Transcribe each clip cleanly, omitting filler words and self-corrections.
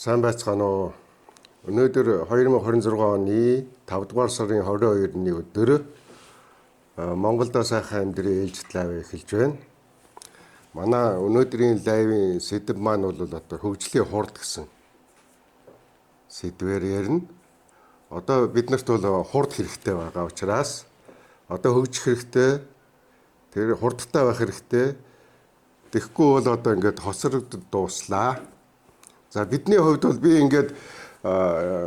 Сайн байцгаана уу. Өнөөдөр 2026 оны 5 дугаар сарын 22-ны өдөр Монголда сайхан амьдрын ээлжит лайв эхэлж байна. Манай өнөөдрийн лайвын сэдэв маань бол одоо хөгжлийн хурд гэсэн сэдвээр ярина. Одоо биднэрт бол хурд хэрэгтэй байгаа учраас одоо хөгжих хэрэгтэй, тэр хурдтай байх хэрэгтэй. Тэгэхгүй бол одоо ингээд хоцрогдод дууслаа. За бидний хувьд бол би ингээд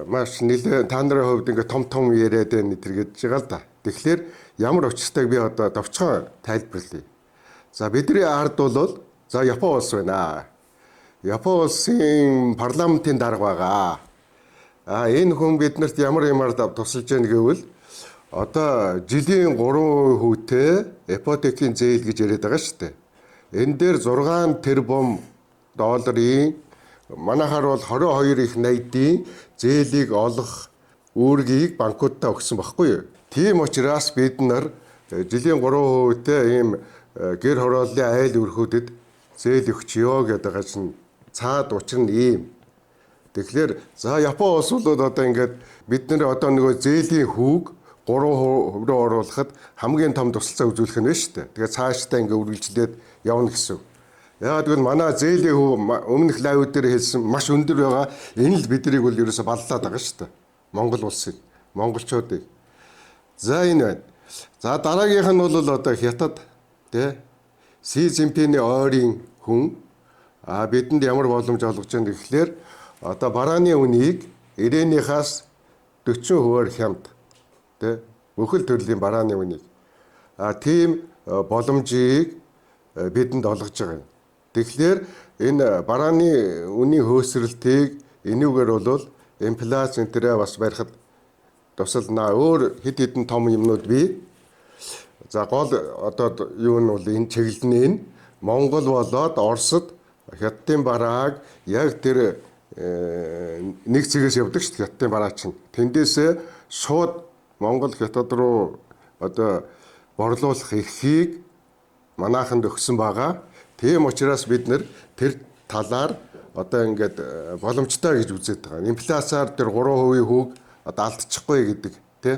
маш нэлээд та нарын хувьд ингээд том яриад байна тэр гэж байгаа л да. Тэгэхээр ямар учиртайг би одоо товчхон тайлбарлая. За бидний ард бол за Япон улс байна. Япон улсын парламентын дарга байгаа. Энэ хүн биднэрт ямар тусалж яаг гэвэл одоо жилийн 3% хүүтэй ипотекийн зээл гэж яриад байгаа шүү дээ. Энэ дээр 6 тэрбум долларын манайхаар бол 22 их 80-ийн зээлийг олох үүргийг банкудаа өгсөн байхгүй юу? Тийм учраас бид нар жилийн 3%-тэй ийм гэр хорооллын айл өрхүүдэд зээл өгчё гэдэг чинь цаад учир нь ийм. Тэгэхээр за Япон улс бол одоо ингээд бид нар одоо нөгөө зээлийн хүүг 3% руу оруулахад хамгийн том тусалцаа үзүүлэх нь байна шүү дээ. Тэгээ цаашдаа ингээд үргэлжлээд явна гэсэн. Яагаад гэвэл манай зээлийн хөв өмнөх лайв дээр хэлсэн маш өндөр байгаа. Энэ л биднийг бол ерөөсө баллаад байгаа шүү дээ. Монгол улсыг, монголчуудыг. За энэ байна. За дараагийнх нь бол одоо хятад тий Си Цзиньпиний ойрын хүн бидэнд ямар боломж олгож байгаа гэхлээр одоо барааны үнийг ирээнийхээс 40%-аар хямд тий бүхэл төрлийн барааны үнийг тийм боломжийг бидэнд олгож байгаа юм. Тэгэхээр энэ барааны үнийн хөөсрөлтийг энүүгээр бол инфляц энтрээ бас барихад тусалнаа. Өөр хэд хэдэн том юмнууд бий. За гол одоо юу нь бол энэ чиглэлний нь Монгол болоод Оросд хятадын барааг яг тэр нэг цэгээс явдаг шүү дээ. Хятадын бараа чинь. Тэндээсээ шууд Монгол хятад руу одоо борлуулах эрхийг манайханд өгсөн байгаа. Тийм учраас бид нэр тэр талаар одоо ингээд боломжтой гэж үзээд байгаа. Инфляцаар тэр 3% хүүг одоо алдчихгүй гэдэг тий.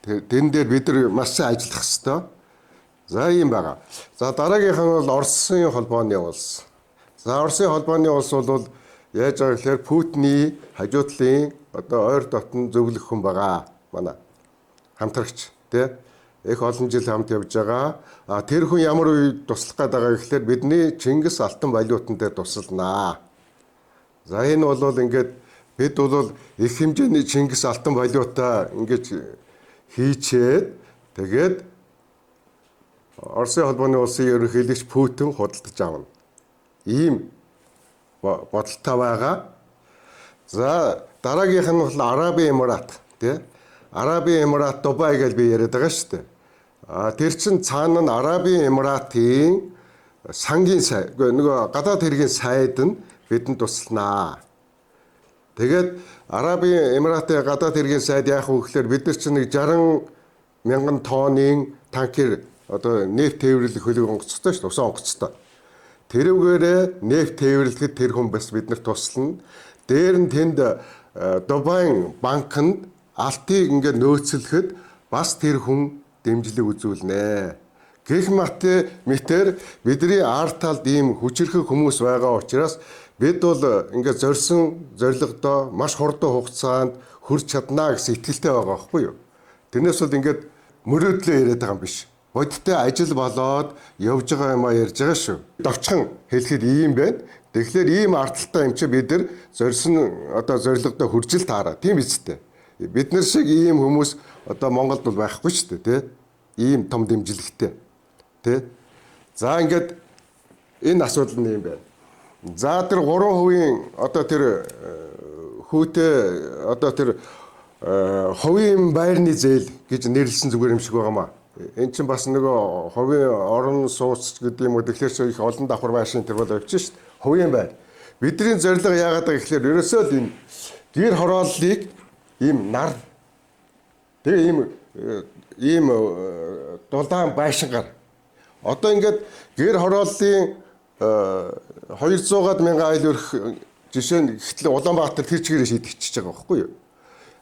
Тэн дээр бид нар маш сайн ажиллах хэрэгтэй. За ийм байгаа. За дараагийнх нь бол Оросын холбооны улс. За Оросын холбооны улс бол яаж байгаа гэхээр Путиний хажуудлын одоо ойр дотн зөвлөх хүн байгаа. Манай хамтрагч тий. Их олон жил хамт явж байгаа. Тэр хүн ямар үед туслах гэдэг гэхээр бидний Чингис алтан валютан дээр тусалнаа. За энэ бол ингээд бид бол их хэмжээний Чингис алтан валюта ингэж хийчээд тэгээд Оросын холбооны улсын ерөнхийлөгч Путин худалдаж авна. Ийм бодолтой байгаа. За дараагийнх нь бол Арабын Эмират тий. Арабын Эмират Дубай гэж би яриад байгаа шүү дээ. Тэр чин цаана нь Арабын Эмиратын сангийн сайд нөгөө гадаад хэргийн сайд нь бидэнд тусланаа. Тэгээд Арабын Эмиратын гадаад хэргийн сайд яах вэ гэхээр бид нар чинь 60 мянган тонны танкер одоо нефть тээвэрлэх хөлөг онгоцтой шүү дээ. Усан онгоцтой. Тэрүүгээрээ нефть тээвэрлэхэд тэр хүн бас биднэрт туслана. Дээр нь тэнд Дубай банкнд алтыг ингээд нөөцлөхөд бас тэр хүн дэмжлэг үзүүлнэ. Гэх мэтэр бидний ард талд ийм хүчирхэг хүмүүс байгаа учраас бид бол ингээд зорьсон зорилгодоо маш хурдан хугацаанд хүрч чаднаа гэсэн итгэлтэй байгаа байхгүй юу? Тэрнээс бол ингээд мөрөөдлөө яриад байгаа юм биш. Бодиттой ажил болоод явж байгаа юм ярьж байгаа шүү. Довчхон хэлэхэд ийм байна. Тэгэхээр ийм ардталтай юм чи бид нар зорьсон одоо зорилгодоо хүржил таараа. Тийм биз дээ. Бид нар шиг ийм хүмүүс одоо Монголд бол байхгүй шүү дээ, тий? Ийм том дэмжлэгтэй. Тий? За ингээд энэ асуудал нь юм байна. За тэр 3% одоо тэр хүүтэй одоо тэр хувийн байрны зээл гэж нэрлсэн зүгээр юм шиг байгаамаа. Эн чинь бас нөгөө хувийн орон сууц гэдэг юм уу тэгэхээр их олон давхар байшин тэр бол явчих шүү дээ. Хувийн байр. Бидний зорилго яагаад байгаа гэхээр ерөөсөө л энэ гэр хорооллыг ийм нар тэгээ ийм дулаан байшингаар одоо ингээд гэр хорооллын 200-аад мянган айл өрх жишээ нь ихтэл Улаанбаатар тэр чигээр шийдчихэж байгаа байхгүй юу?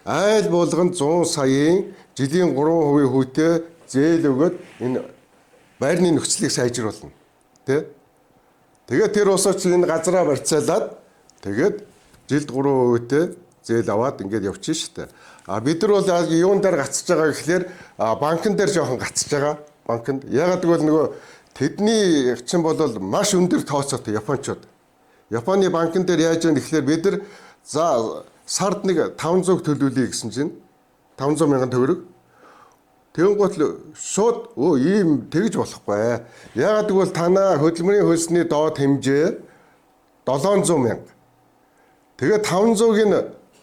Айл болгон 100 саяын жилийн 3% хүүтэй зээл өгөөд энэ байрны нөхцөлийг сайжруулна. Тэ? Тэгээд тэр усаа чи энэ газараа барьцаалаад тэгээд жилд 3%-тэй зээл аваад ингээд явчихна шүү дээ. А бид нар бол юун дээр гацж байгаа гэхлээр банкн дээр жоохон гацж байгаа. Банкнд ягаад гэвэл нөгөө тэдний чинь бол маш өндөр тооцоотой японочууд. Японы банкн дээр яаж яах гэхлээр бид нар за сард нэг 500 төлүүлье гэсэн чинь 500 мянган төгрөг. Тэнгуут л шууд ийм тэгж болохгүй. Ягаад гэвэл танаа хөдөлмөрийн хөлсний доод хэмжээ 700 мянга. Тэгээд 500-ыг нь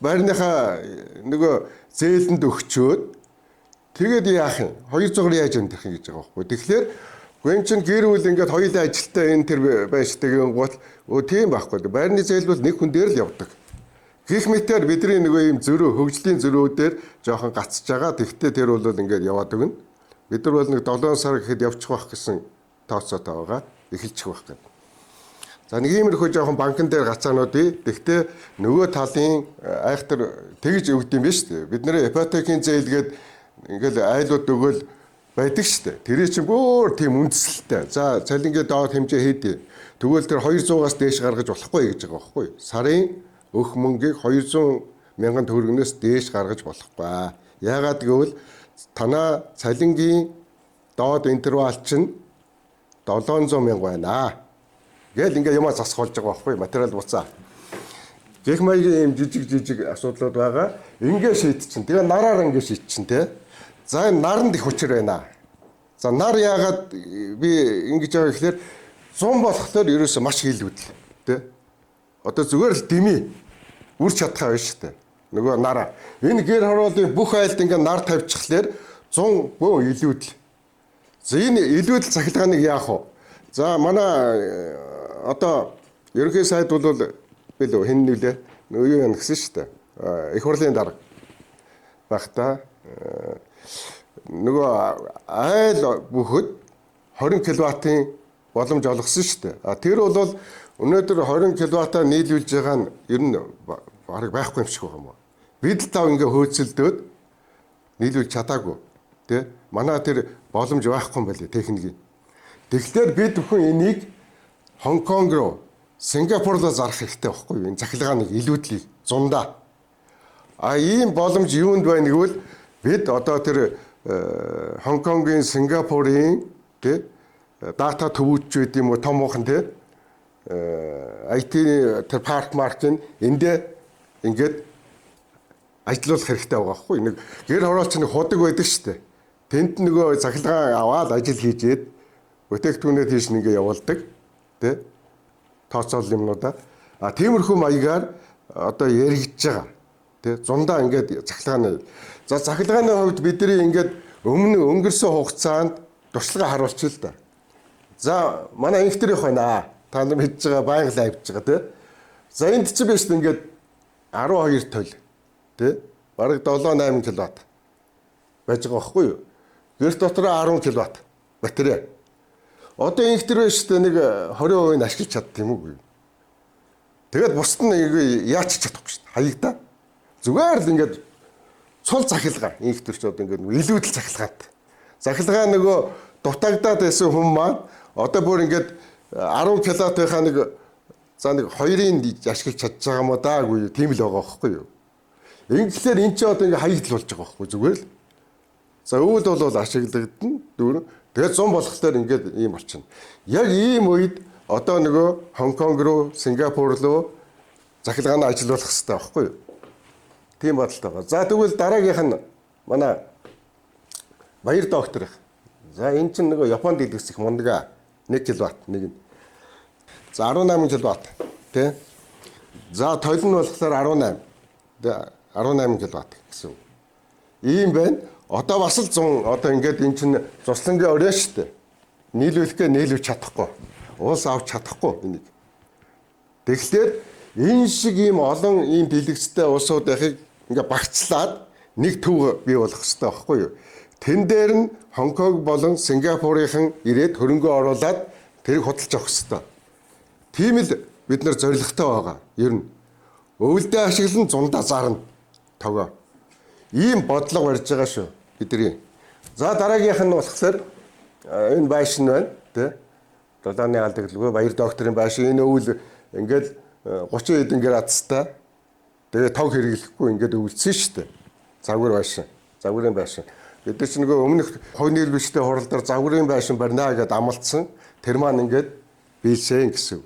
байрныхаа нөгөө зээлэнд өгчөөд тэгээд яах юм? 200-аар яаж амьдрах юм гэж байгаа байхгүй. Тэгэхээр гүн чин гэр бүл ингээд хоёулаа ажилтаа энэ тэр байшдаг гол тийм байхгүй. Байрны зээл бол нэг хүн дээр л явдаг. Гэх мэтээр бидний нөгөө ийм зөрөө хөгжлийн зөрүүдээр жоохон гацж байгаа. Тэгвэл тэр бол ингээд яваад өгнө. Бид нар бол нэг 7 сар гэхэд явчих байх гэсэн тооцоотой байгаа. Эхэлчих байх гэдэг. За нэг иймэрхүү жоохон банкн дээр гацаануудыг тэгтээ нөгөө талын айхтар тэгж өгд юм биш үү? Бид нэр ипотекийн зээлгээд ингээл айлууд өгөөл байдаг шүү дээ. Тэр чинь бүр тийм үндэслэлтэй. За цалингийн доод хэмжээ хийдий. Тэгвэл тэр 200-аас дээш гаргаж болохгүй гэж байгаа байхгүй юу? Сарын өх мөнгийг 200 мянган төгрөгнөөс дээш гаргаж болохгүй. Яагаад гэвэл танаа цалингийн доод интервал чинь 700 мянга байна. Гэл ингээ юмаа засгуулж байгаа байхгүй материал буцаа. Гэх маягийн юм жижиг асуудлууд байгаа. Ингээ шийдчихин. Тэгээ нараар ингээ шийдчихин те. За энэ наранд их хүчээр байна. За нар яагаад би ингэж байгаа гэхээр 100 болохоор ерөөсөө маш хийлгүүдл те. Одоо зүгээр л дими үрч чадхаа биш шүү дээ. Нөгөө нараа. Энэ гэр хорооллын бүх айлд ингээ нар тавьчихлаар 100 бөө илүүдл. За энэ илүүдл цахилгааныг яах вэ? За манай одоо ерөнхий сайд бол билүү хэн нүлээ нөгөө юу юм гэсэн шүү дээ. Их хурлын дарга багта нөгөө айл бүхэд 20 кВт-ийн боломж олгосон шүү дээ. Тэр бол өнөөдөр 20 кВт-аа нийлүүлж байгаа нь ер нь бараг байхгүй юм шиг байна мó. Бид л тав ингээ хөөцөлдөөд нийлүүлж чадаагүй. Тэ? Манай тэр боломж байхгүй юм байна техникийн. Тэгэхээр бид бүхэн энийг Хонконг руу, Сингапур руу зарах хэрэгтэй байхгүй юу? Энэ цахилгааныг илүүдлийг зундаа. Ийм боломж юунд байна гэвэл бид одоо тэр Хонконгийн, Сингапурын тэ дата төвүүчүүд юм уу том ухан тэ IT тэр парк маркийн эндээ ингээд ажиллуулах хэрэгтэй байгаа байхгүй юу? Нэг гэр хороолч нэг худаг байдаг шүү дээ. Тэнд нөгөө цахилгаан аваад ажил хийжээд бүтээгдэхүүнээ тийш нэгээ явуулдаг. Тэ тооцоол юмнуудаа тиймэрхүү маягаар одоо яригдж байгаа. Тэ зундаа ингээд цахилгааны. За цахилгааны хувьд бидний ингээд өмнө өнгөрсөн хугацаанд туршлага харуулчих л да. За манай инхтер их байна. Та нар мэдж байгаа байнга л авч байгаа тэ. За энд чи биш ингээд 12 төл тэ бараг 7-8 кВт байж байгаа байхгүй юу? Гэрт дотор 10 кВт батарей. Одоо инхтер биш тэ нэг 20% нь ашиглаж чаддаг юм уу? Тэгээд бусд нь яач чадахгүй шүү дээ. Хаягдаа. Зүгээр л ингээд цул цахилгаан инхтерчүүд ингээд илүүдэл цахилгаантай. Цахилгаан нөгөө дутагдаад байсан хүн маань одоо бүр ингээд 10 кВт-ийнхаа нэг за нэг 2-ыг ашиглаж чадж байгаа юм уу даагүй тийм л байгаа байхгүй юу? Ингээхээр эн чинь одоо ингээд хаягдл болж байгаа байхгүй зүгээр л. За өвд бол ашиглагдана дөрөв. Тэгээд 100 болохоор ингээд ийм болчихно. Яг ийм үед одоо нөгөө Хонконг руу, Сингапур руу захилгааны ажиллуулах хэрэгтэй байхгүй юу? Тийм бодолтой байгаа. За тэгвэл дараагийнх нь манай Баяр доктор их. За энэ чинь нөгөө Японд дэлгэцэх мундага 1 кВт нэг нь. За 18 кВт тий. За тойл нь болохоор 18. Тэгээ 18 кВт гэсэн. Ийм байна. Одоо бас л 100 одоо ингээд эн чинь цуслангийн орой шүү дээ. Нийлүүлэхгээ нийлүүлж чадахгүй. Уус авч чадахгүй энийг. Тэгэхээр энэ шиг ийм олон ийм дэлгэцтэй улсууд яхийг ингээд багцлаад нэг төв бий болох хэрэгтэй байхгүй юу? Тэн дээр нь Хонконг болон Сингапурынхан ирээд хөрөнгө оруулаад тэрийг худалдаж авах хэрэгтэй. Тийм л бид нар зорилготой байгаа. Ер нь өвөлдөө ашиглан зундаа зарна. Тогоо. Ийм бодлого барьж байгаа шүү бидний. За дараагийнх нь болохоор энэ байшин байна тий. Долооны алдагдлгүй баяр докторын байшин энэ өвөл ингээд 30 хэдэн градустай. Тэгээ тог хэрэглэхгүй ингээд өвөлдсөн шүү дээ. Загвар байшин. Загварын байшин. Бид нар ч нөгөө өмнөх хувь нийлбэлчтэй хуралдаар загварын байшин барина гэдээ амлалтсан. Тэр маань ингээд биелсэн гэсэн.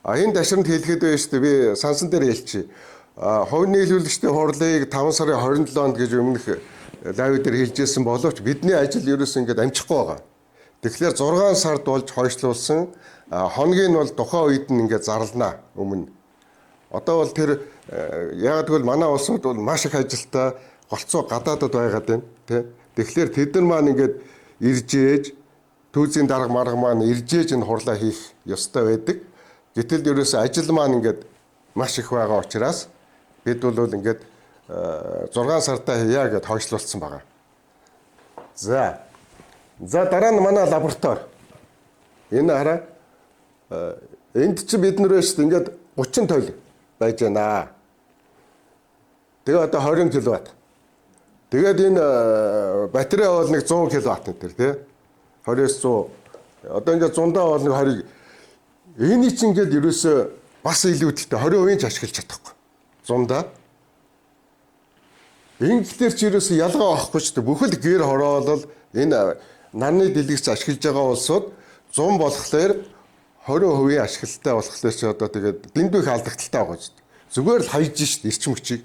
Энэ дашрамд хэлэхэд байна шүү дээ. Би сансан дээр хэлчихье. Хувь нийлүүлэгчтэй хурлыг 5 сарын 27-нд гэж өмнөх лайв дээр хэлжсэн боловч бидний ажил ерөөс ингээд амжихгүй байгаа. Тэгэхээр 6 сард болж хойшлуулсан хоногийн бол тухайн үед нь ингээд зарлана өмнө. Одоо бол тэр яг тэгвэл манай улсууд бол маш их ажилтаа голцоо гадаадад байгаад байна тий. Тэгэхээр тэд нар маань ингээд иржээж түүзийн дарга марга маань иржээж энэ хурлаа хийх ёстой байдаг. Гэтэл ерөөсөө ажил маань ингээд маш их байгаа учраас бид бол ингээд 6 сартаа хийя гэд хойшлуулсан байгаа. За дараа нь манай лаборатори. Энэ хараа энд чи бид нэр шүү дээ ингээд 30 тойл байж байна. Тэгээ одоо 20 кВт. Тэгээд энэ батарей бол нэг 100 кВт энэ тий. 20-100. Одоо ингээд 100-аа бол нэг 20. Энийг чинь ингээд ерөөсөө бас илүүдэлтэй 20% ч ашиглаж чадахгүй. 100-аа. Ингээр ч ерөөсөө ялгаа авахгүй ч дээ. Бүхэл гэр хороолол энэ нарны дэлгэрч ашиглаж байгаа улсууд 100 болохоор 20% ашиглалтай болохоор ч одоо тэгээд дэндүү их алдагдaltaй байгаа ч. Зүгээр л хайж шít эрчим хүчийг.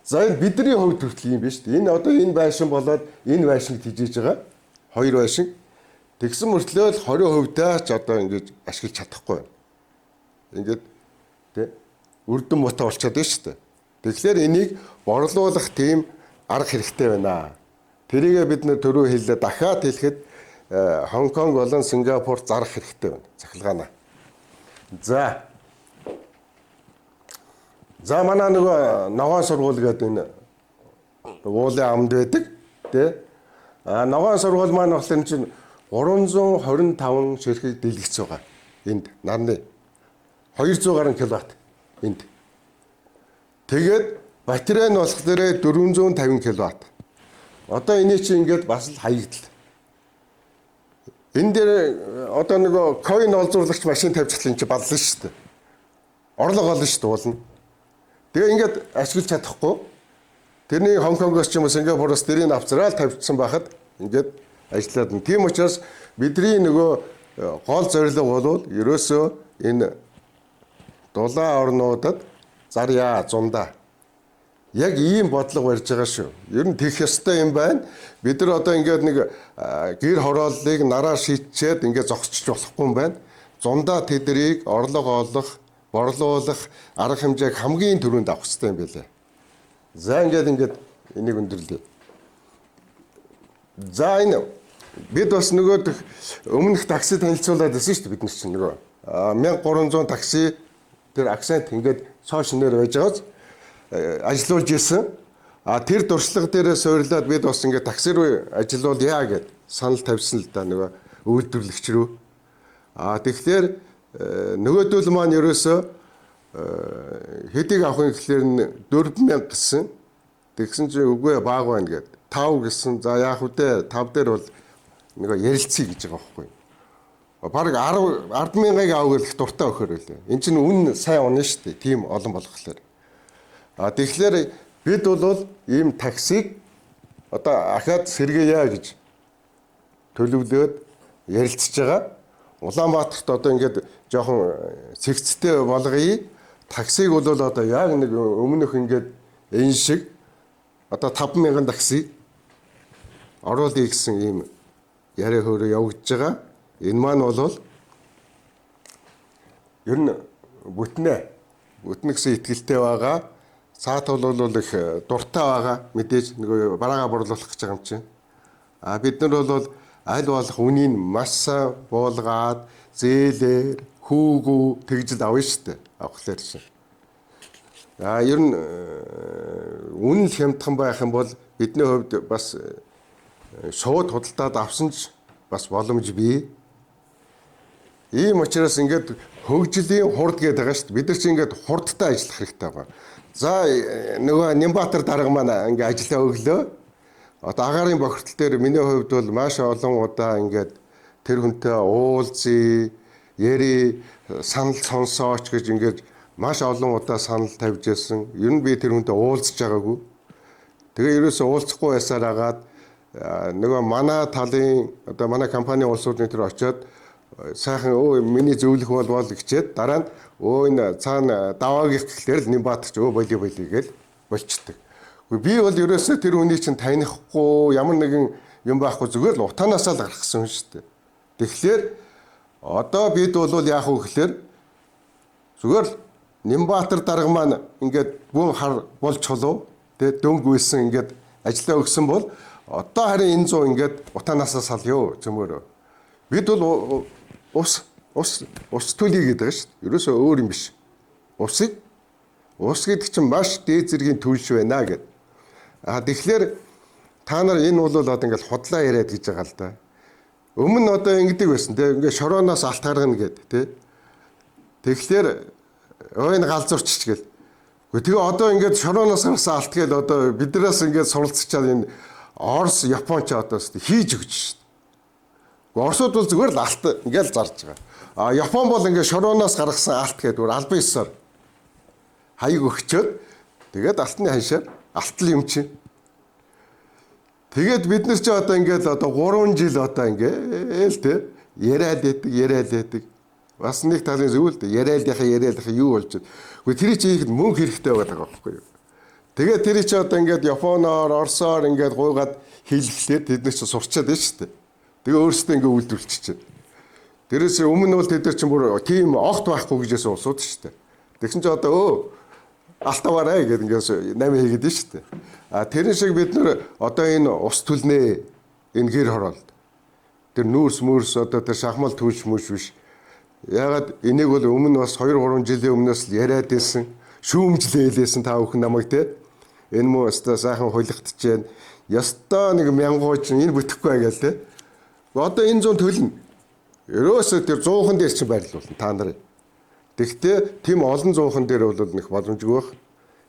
За энэ бидний хувьд хүртэл юм биш үү? Энэ одоо энэ байшин болоод энэ байшинг тижээж байгаа. Хоёр байшин. Тэгсэн мөртлөө л 20%-аа ч одоо ингэж ашиглаж чадахгүй. Ингээд тий үрдэн муутай болчиход байна шүү дээ. Тэгэхээр энийг борлуулах тийм арга хэрэгтэй байна. Тэрийгээ бид нэр төрөө хэллээ дахиад хэлэхэд Хонконг болон Сингапур зарах хэрэгтэй байна. Цахилгаанаа. За манай нөгөө ногоон сургууль гэдэг энэ уулын амд байдаг тий. Ногоон сургууль маань болохоор чинь 325 ширхэг дэлгэц байгаа. Энд нарны 200 гаруй киловатт энд. Тэгээд батарей нь болохоор 450 киловатт. Одоо эний чинь ингээд бас л хаягдл. Энэ дээр одоо нөгөө coin олзуулагч машин тавьчихлаа энэ чинь баллаа шүү дээ. Орлого олно шүү дээ уулна. Тэгээ ингээд ашиглаж чадахгүй. Тэрний Хонконгоос ч юм уу Сингапуроос дэрийг авцраал тавьчихсан байхад ингээд ажиллаад нь. Тийм учраас бидний нөгөө гол зорилго бол ерөөсөө энэ дулаан орнуудад зарьяа зундаа. Яг ийм бодлого барьж байгаа шүү. Ер нь тех ёстой юм байна. Бид нар одоо ингээд нэг гэр хорооллыг нараа шийдчихэд ингээд зогсчих болохгүй юм байна. Зундаа тэдрийг орлого олох, борлуулах арга хэмжээг хамгийн түрүүнд авах хэрэгтэй юм билээ. За ингээд энийг өндөрлөе. За энэ бид бас нөгөө өмнөх такси танилцуулаад байсан шүү дээ бид нар чинь нөгөө 1300 такси тэр акцент ингээд сошиалнээр байж байгааз ажиллуулж исэн. Тэр дуршлага дээрээ суйрлаад бид бас ингээд такси руу ажиллуулъя гэд санал тавьсан л да нөгөө үйлдвэрлэгч рүү. Тэгэхээр нөгөөдөл маань ерөөсөө хэдийг авахын гэхлээр 4000 гэсэн. Тэгсэн чинь үгүй баг байна гэд 5 гэсэн. За яах вэ? 5 дээр бол нөгөө ярилцъя гэж байгаа байхгүй. Бараг 10,000-ыг авах гэх дуртай өхөр үлээ. Энд чинь үн сайн унаа шүү дээ. Тийм олон болохоор. Тэгэхээр бид бол ийм таксиг одоо ахаад сэргээе гэж төлөвлөөд ярилцж байгаа. Улаанбаатарт одоо ингээд жоохон цэгцтэй болгоё. Таксиг бол одоо яг нэг өмнөх ингээд энэ шиг одоо 5,000 такси оруулъя гэсэн ийм яриа хөөрөө явагдаж байгаа. Энэ маань бол ер нь бүтнэ гэсэн итгэлтэй байгаа. Цаат бол их дуртай байгаа. Мэдээж нөгөө бараагаа борлуулах гэж байгаа юм чинь. Бид нар бол аль болох үнийг маш сайн буулгаад зээлээр хүүгүү тэгжил авна штэ. Авахлаар чинь. Ер нь үнэн л хямдхан байх юм бол бидний хувьд бас шууд худалдаад авсан ч бас боломж бий. Ийм учраас ингээд хөгжлийн хурд гэдэг байгаа шүү дээ. Бид нар чинь ингээд хурдтай ажиллах хэрэгтэй байгаа. За нөгөө Нямбатар дарга маань ингээд ажиллаа өглөө. Одоо агаарын бохирдол дээр миний хувьд бол маш олон удаа ингээд тэр хүнтэй уулзъя, яри, санал сонсооч гэж ингээд маш олон удаа санал тавьж байсан. Ер нь би тэр хүнтэй уулзж байгаагүй. Тэгээ ерөөсөө уулзахгүй байсаар агаад нөгөө манай талын одоо манай компани улсуудын тэр очиод сайхан миний зөвлөх бол гэчээд дараа нь энэ цаана даваагийнх гэхлээр л Нямбатарч боли гэж болчдөг. Би бол ерөөсөө тэр хүний чинь танихгүй ямар нэгэн юм байхгүй зүгээр л утаанаасаа л гаргасан шүү дээ. Тэгэхээр одоо бид бол яах вэ гэхээр зүгээр л Нямбатар дарга маань ингээд гүн хар болж холов тэг дөнгүйсэн ингээд ажиллаа өгсөн бол одоо харин энэ 100 ингээд утаанаасаа салъё зөмөрөө. Бид бол ус төлөй гэдэг шүү дээ. Ерөөсөө өөр юм биш. Ус гэдэг чинь маш дээд зэргийн төлш байна гэд. Тэгэхээр та нар энэ бол одоо ингээд худлаа яриад гэж байгаа л да. Өмнө одоо ингэдэг байсан те ингээд шорооноос алт гаргана гэд те. Тэгэхээр энэ галзуурч гэл. Тэгээ одоо ингээд шорооноос гарсан алт гэл одоо биднээс ингээд суралцчаад энэ Орос, Японч одоо хийж өгч шүү дээ. Оросууд бол зүгээр л алт ингээд зарж байгаа. Япон бол ингээд шорооноос гаргасан алт гэдэг албан ёсоор хаяг өгчөөд тэгээд алтны ханшаар алтл юм чинь. Тэгээд бид нар ч одоо ингээд одоо 3 жил одоо ингээл те яриад байдаг. Бас нэг талын зөв л дээ. Яриад юу болж байна. Гэхдээ тэр чинь ихэд мөнгө хэрэгтэй байгаа байхгүй юу. Тэгээд тэр чинь одоо ингээд Японоор, Оросоор ингээд гуйгаад хийлгэхлээр тэд нар чинь сурчаад байна шүү дээ. Тэгээ өөрсдөө ингээд үйлдвэрлэж чинь. Тэрээс өмнө бол тэд нар чинь бүр тийм огт байхгүй гэжээс улсууд шүү дээ. Тэгсэн чинь одоо алтаваарай гэдэг ингээд 8 хийгээд байна шүү дээ. Тэр шиг бид нар одоо энэ ус төлнөө энэ гэр хороолт. Тэр нүүрс одоо тэр шахмал түүш мүш биш. Ягаад энийг бол өмнө бас 2-3 жилийн өмнөөс л яриад байсан. Шүүмжлээлсэн та бүхэн намайг те. Энэ муу өстой сайхан хулигдчихэж байна. Ястаа нэг мянгууч энэ бүтэхгүй байгаал те. Одоо энэ 100 төлнө. Ерөөсөө тэр 100хан дээр чинь байрлуулна та нарыг. Тэгтээ тийм олон 100хан дээр бол нэг боломжгүй байх.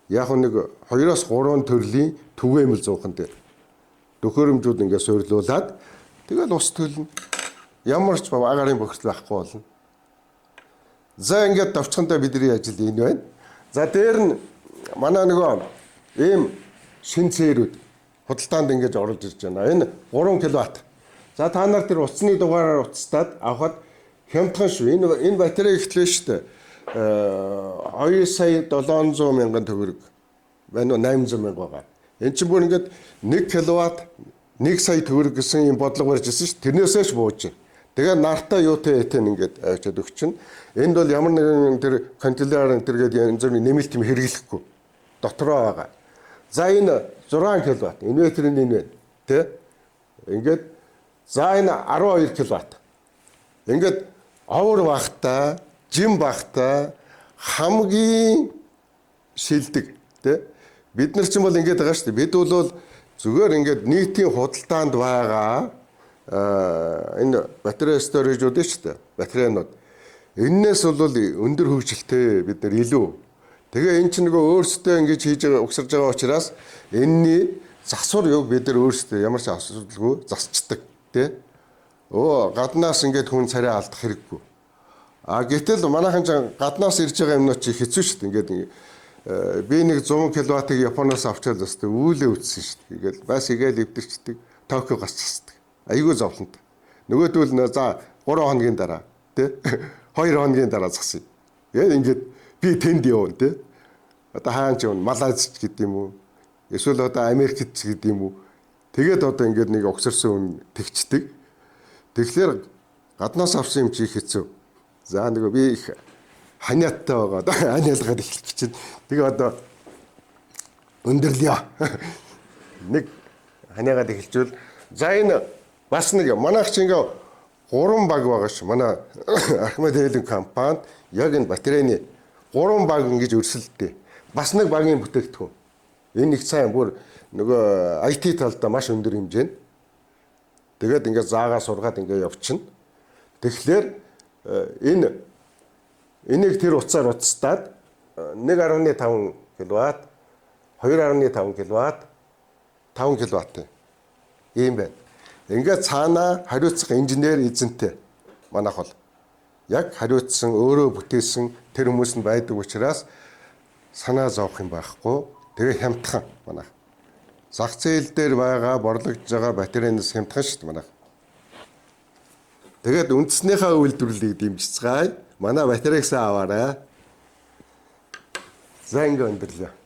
Яг нэг 2-3 төрлийн түгээмэл 100хан дээр төхөөрөмжүүд ингээд суйрлуулад тэгэл ус төлнө. Ямар ч агаарын бохирдол байхгүй болно. За ингээд давчхандаа бидний ажил энэ байна. За дээр нь манай нөгөө ийм шин цээрүүд худалдаанд ингэж оруулж ирж байна. Энэ 3 кВт. За та нар тэр утасны дугаараар утастаад авахад хямдхан шүү. Энэ батарей ихтлээ шүү дээ. 2,700,000 төгрөг. Байна уу 800,000 байгаа. Энд чинь бүр ингээд 1 кВт 1 сая төгрөг гэсэн юм бодлого барьж ирсэн шүү. Тэрнээсээ ч бууж байна. Тэгээ нартай юутай этэн ингээд авчиад өгчин. Энд бол ямар нэгэн тэр контейнер тэргээд янз бүрийн нэмэлт юм хэрэглэхгүй. Дотроо байгаа. За энэ 6 кВт инвертер энэ байна. Тэ? Ингээд за энэ 12 кВт. Ингээд овор багтаа, жим багтаа хамгийн шилдэг, тэ? Бид нар ч юм бол ингээд байгаа шүү дээ. Бид бол зүгээр ингээд нийтийн худалдаанд байгаа энэ батарей сторижууд шүү дээ. Батарейнууд. Эннээс бол өндөр хөгжилтэй бид нар илүү. Тэгээ эн чинь нөгөө өөрсдөө ингэж хийж байгаа угсарж байгаа учраас энэний засвар юг бид нар өөрсдөө ямар ч асуудалгүй засчдаг тий. Гаднаас ингээд хүн царай алдах хэрэггүй. Гэтэл манайхан ч гаднаас ирж байгаа юмнууд чи хэцүү шүү дээ. Ингээд би нэг 100 кВт-ыг Японоос авчаад өстэй үүлээ үтсэн шүү дээ. Ингээд бас игээл эвдэрчдэг. Токио гацчихдаг. Айгүй зовлонт. Нөгөөдөл за 3 хоногийн дараа тий 2 хоногийн дараа засъя. Ингээд би тэнд явна тий. Одоо хаанч явна? Малайз гэдэг юм уу? Эсвэл одоо Америкт гэдэг юм уу? Тэгээд одоо ингээд нэг огсорсон үн тэгчдэг. Тэгэхээр гаднаас авсан юм чи хэцүү. За нөгөө би их ханиаттай байгаа. Одоо ханиалгаад эхэлчих чинь. Тэгээ одоо өндөрлөё. Нэг ханиагаад эхэлжүүл. За энэ бас нэг манайх чи ингээ 3 баг байгаа ш. Манай Ахмад Хэлэн компанид яг энэ батарейны 3 баг ингэж өрсөлдөө. Бас нэг багийн бүтээгдэхүүн. Энэ их сайн бүр нөгөө IT талдаа маш өндөр хэмжээнд. Тэгээд ингээ заагаа сургаад ингээ явчихна. Тэгэхээр энэ Энийг тэр утсаар уцтаад 1.5 кВт, 2.5 кВт, 5 кВт ийм байна. Ингээд цаанаа хариуцах инженер эзэнтэй манайх бол яг хариуцсан өөрөө бүтээсэн тэр хүмүүс нь байдаг учраас санаа зовох юм байхгүй. Тэгээ хямдхан манайх. Зах зээл дээр байгаа борлогдож байгаа батарейнаас хямдхан шүү дээ манайх. Тэгээд үндэснийхээ үйлдвэрлэлийг дэмжицгаая. Манай батарейгсаа аваарай. За ингэ өндөрлөө.